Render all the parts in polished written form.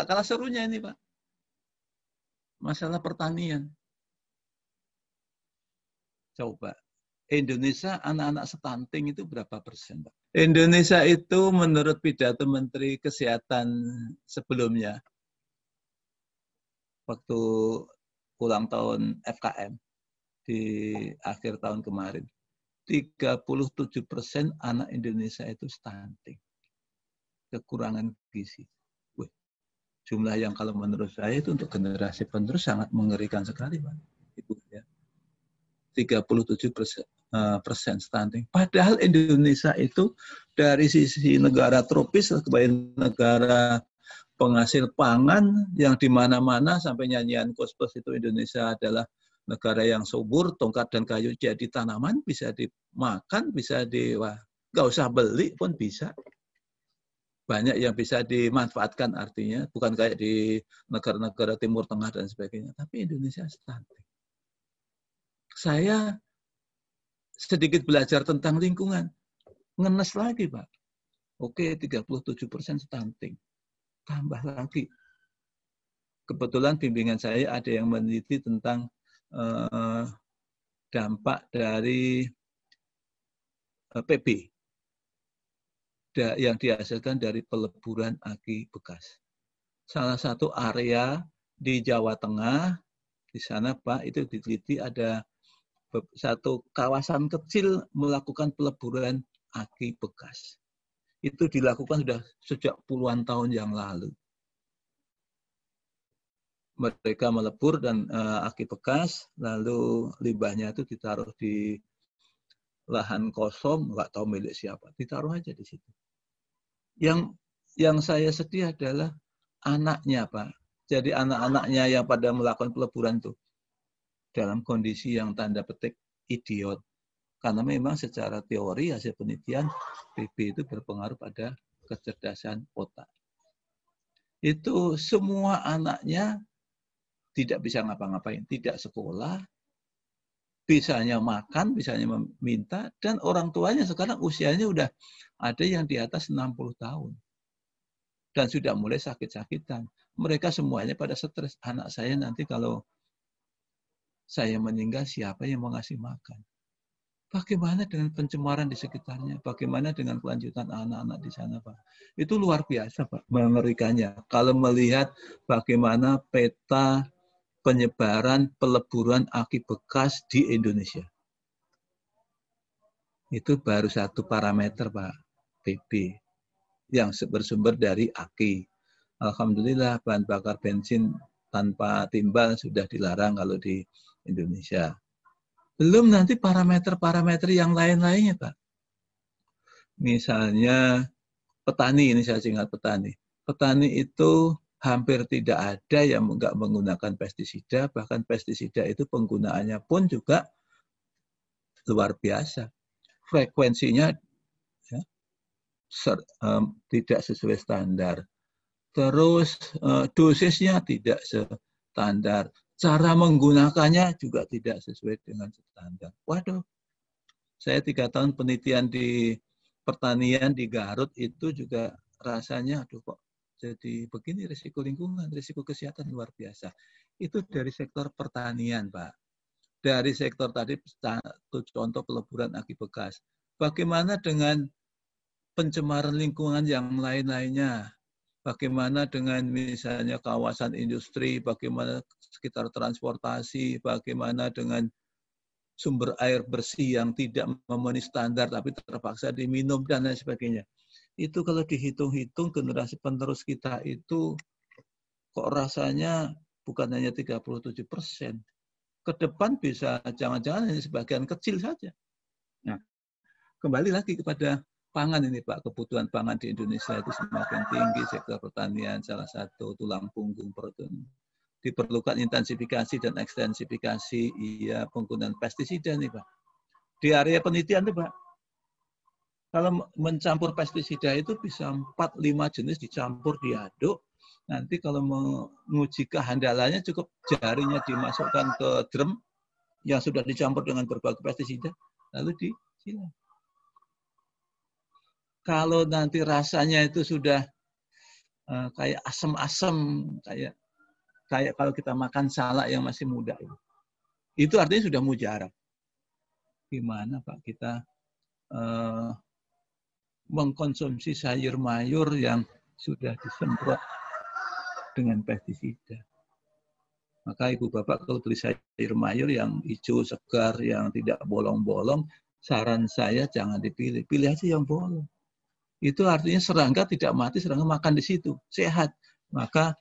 nggak kalah serunya ini, Pak. Masalah pertanian. Coba, Indonesia anak-anak stunting itu berapa persen, Pak? Indonesia itu menurut pidato Menteri Kesehatan sebelumnya, waktu ulang tahun FKM di akhir tahun kemarin, 37% anak Indonesia itu stunting, kekurangan gizi. Wih, jumlah yang kalau menurut saya itu untuk generasi penerus sangat mengerikan sekali, Pak. Ibu, ya. 37% stunting. Padahal Indonesia itu dari sisi negara tropis sebagai negara penghasil pangan yang di mana-mana sampai nyanyian Kospes itu Indonesia adalah negara yang subur, tongkat dan kayu jadi tanaman, bisa dimakan, bisa nggak usah beli pun bisa. Banyak yang bisa dimanfaatkan artinya, bukan kayak di negara-negara Timur Tengah dan sebagainya. Tapi Indonesia stunting. Saya sedikit belajar tentang lingkungan. Ngenes lagi, Pak. Oke, 37% stunting. Tambah lagi. Kebetulan bimbingan saya ada yang meneliti tentang dampak dari PB yang dihasilkan dari peleburan aki bekas. Salah satu area di Jawa Tengah, di sana Pak, itu diteliti ada satu kawasan kecil melakukan peleburan aki bekas. Itu dilakukan sudah sejak puluhan tahun yang lalu. Mereka melebur dan aki bekas, lalu limbahnya itu ditaruh di lahan kosong, nggak tahu milik siapa, ditaruh aja di situ. Yang saya sedih adalah anaknya, Pak. Jadi anak-anaknya yang pada melakukan peleburan itu dalam kondisi yang tanda petik idiot. Karena memang secara teori hasil penelitian PB itu berpengaruh pada kecerdasan otak. Itu semua anaknya tidak bisa ngapa-ngapain, tidak sekolah, bisanya makan, bisanya meminta, dan orang tuanya sekarang usianya udah ada yang di atas 60 tahun. Dan sudah mulai sakit-sakitan. Mereka semuanya pada stres. Anak saya nanti kalau saya meninggal, siapa yang mau ngasih makan? Bagaimana dengan pencemaran di sekitarnya? Bagaimana dengan kelanjutan anak-anak di sana, Pak? Itu luar biasa, Pak, mengerikannya. Kalau melihat bagaimana peta penyebaran peleburan aki bekas di Indonesia. Itu baru satu parameter, Pak, PB, yang bersumber dari aki. Alhamdulillah bahan bakar bensin tanpa timbal sudah dilarang kalau di Indonesia. Belum nanti parameter-parameter yang lain-lainnya, Pak. Misalnya petani, ini saya singkat petani. Petani itu hampir tidak ada yang nggak menggunakan pestisida, bahkan pestisida itu penggunaannya pun juga luar biasa. Frekuensinya ya, tidak sesuai standar. Terus dosisnya tidak standar. Cara menggunakannya juga tidak sesuai dengan standar. Waduh, saya 3 tahun penelitian di pertanian di Garut itu juga rasanya, aduh kok jadi begini, risiko lingkungan, risiko kesehatan luar biasa. Itu dari sektor pertanian, Pak. Dari sektor tadi, contoh peleburan aki bekas. Bagaimana dengan pencemaran lingkungan yang lain-lainnya? Bagaimana dengan misalnya kawasan industri, bagaimana sekitar transportasi, bagaimana dengan sumber air bersih yang tidak memenuhi standar tapi terpaksa diminum dan lain sebagainya. Itu kalau dihitung-hitung generasi penerus kita itu kok rasanya bukan hanya 37%. Ke depan bisa jangan-jangan hanya sebagian kecil saja. Nah, kembali lagi kepada pangan ini, Pak. Kebutuhan pangan di Indonesia itu semakin tinggi, sektor pertanian salah satu tulang punggung perut. Diperlukan intensifikasi dan ekstensifikasi penggunaan pestisida nih, Pak. Di area penelitian tuh, Pak, kalau mencampur pestisida itu bisa 4-5 jenis dicampur diaduk. Nanti kalau menguji kehandalannya cukup jarinya dimasukkan ke drum yang sudah dicampur dengan berbagai pestisida, lalu disiram. Kalau nanti rasanya itu sudah kayak asam-asam, kayak kalau kita makan salak yang masih muda. Itu artinya sudah mujarab. Gimana Pak kita mengkonsumsi sayur mayur yang sudah disemprot dengan pestisida. Maka ibu bapak kalau beli sayur mayur yang hijau segar, yang tidak bolong-bolong, saran saya jangan dipilih, pilih aja yang bolong. Itu artinya serangga tidak mati, serangga makan di situ, sehat. Maka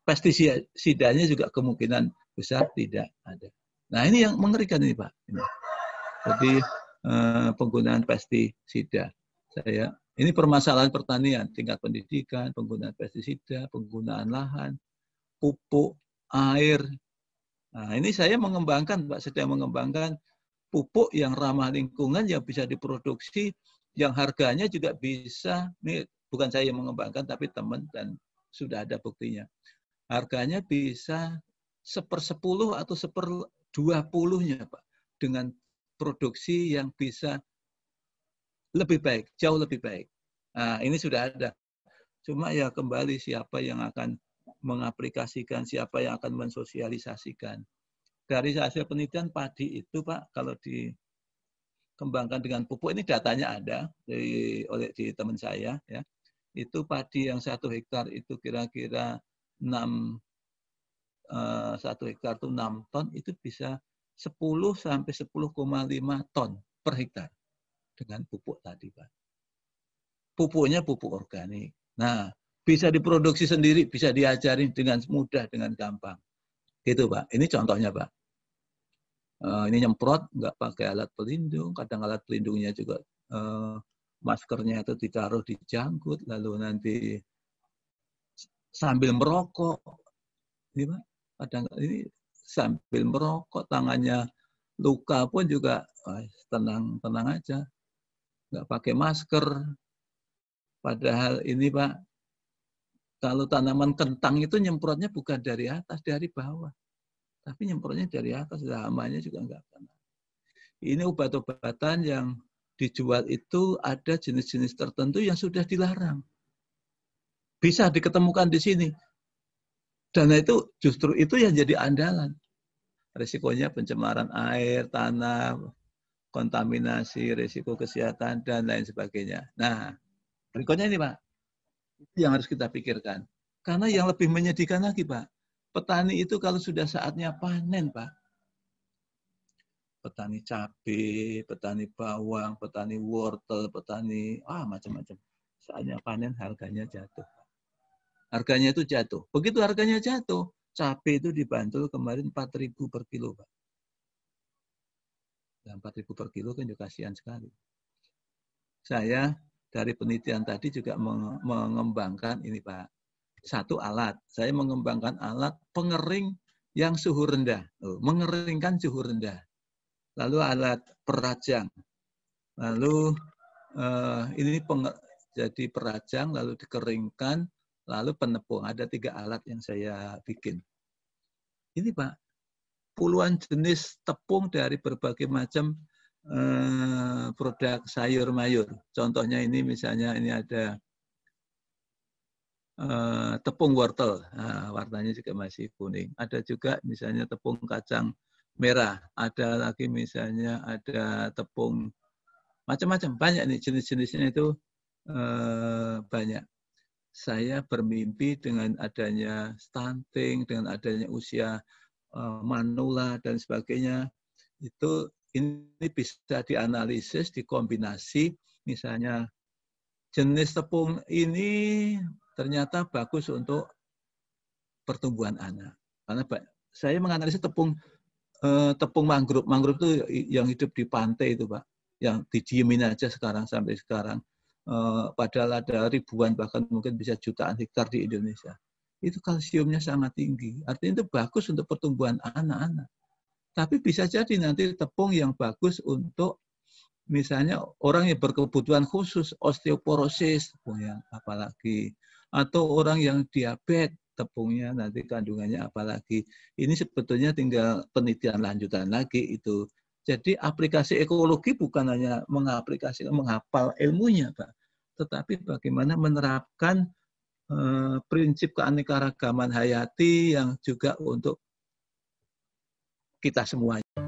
pestisidanya juga kemungkinan besar tidak ada. Nah ini yang mengerikan ini Pak. Jadi penggunaan pestisida. Ini permasalahan pertanian, tingkat pendidikan, penggunaan pestisida, penggunaan lahan, pupuk, air. Nah, ini saya mengembangkan, Pak, sedang mengembangkan pupuk yang ramah lingkungan yang bisa diproduksi, yang harganya juga bisa, ini bukan saya yang mengembangkan, tapi teman dan sudah ada buktinya. Harganya bisa 1/10 atau 1/20-nya, Pak, dengan produksi yang bisa lebih baik, jauh lebih baik. Nah, ini sudah ada. Cuma ya kembali siapa yang akan mengaplikasikan, siapa yang akan mensosialisasikan. Dari hasil penelitian padi itu Pak, kalau dikembangkan dengan pupuk, ini datanya ada di teman saya, ya. Itu padi yang 1 hektar itu kira-kira 1 hektar itu 6 ton, itu bisa 10 sampai 10,5 ton per hektar dengan pupuk tadi Pak. Pupuknya pupuk organik. Nah, bisa diproduksi sendiri, bisa diajari dengan mudah, dengan gampang. Gitu Pak. Ini contohnya Pak. Ini nyemprot, nggak pakai alat pelindung. Kadang alat pelindungnya juga maskernya itu ditaruh di janggut, lalu nanti sambil merokok. Ini Pak. Kadang ini sambil merokok, tangannya luka pun juga tenang aja. Nggak pakai masker. Padahal ini Pak, kalau tanaman kentang itu nyemprotnya bukan dari atas, dari bawah. Tapi nyemprotnya dari atas, hamanya juga enggak kena. Ini obat-obatan yang dijual itu ada jenis-jenis tertentu yang sudah dilarang. Bisa diketemukan di sini. Dan itu justru itu yang jadi andalan. Risikonya pencemaran air, tanah, kontaminasi, risiko kesehatan, dan lain sebagainya. Nah, berikutnya ini Pak. Itu yang harus kita pikirkan. Karena yang lebih menyedihkan lagi, Pak. Petani itu kalau sudah saatnya panen, Pak. Petani cabai, petani bawang, petani wortel, petani macam-macam. Saatnya panen harganya jatuh. Harganya itu jatuh. Begitu harganya jatuh, cabai itu di Bantul kemarin 4.000 per kilo, Pak. Dan 4.000 per kilo kan juga kasihan sekali. Saya dari penelitian tadi juga mengembangkan ini Pak. Satu alat. Saya mengembangkan alat pengering yang suhu rendah. Mengeringkan suhu rendah. Lalu alat perajang. Lalu ini jadi perajang, lalu dikeringkan, lalu penepung. Ada 3 alat yang saya bikin. Ini Pak, puluhan jenis tepung dari berbagai macam produk sayur mayur. Contohnya ini misalnya ini ada tepung wortel, warnanya juga masih kuning. Ada juga misalnya tepung kacang merah. Ada lagi misalnya ada tepung macam-macam. Banyak nih jenis-jenisnya itu banyak. Saya bermimpi dengan adanya stunting, dengan adanya usia manula dan sebagainya, itu ini bisa dianalisis, dikombinasi, misalnya jenis tepung ini ternyata bagus untuk pertumbuhan anak. Karena saya menganalisis tepung mangrove. Mangrove itu yang hidup di pantai itu Pak, yang didiemin aja sekarang sampai sekarang. Padahal ada ribuan bahkan mungkin bisa jutaan hektar di Indonesia. Itu kalsiumnya sangat tinggi. Artinya itu bagus untuk pertumbuhan anak-anak. Tapi bisa jadi nanti tepung yang bagus untuk misalnya orang yang berkebutuhan khusus, osteoporosis tepungnya apalagi, atau orang yang diabetes tepungnya nanti kandungannya apalagi. Ini sebetulnya tinggal penelitian lanjutan lagi itu. Jadi aplikasi ekologi bukan hanya menghafal ilmunya, Pak, tetapi bagaimana menerapkan prinsip keanekaragaman hayati yang juga untuk kita semuanya.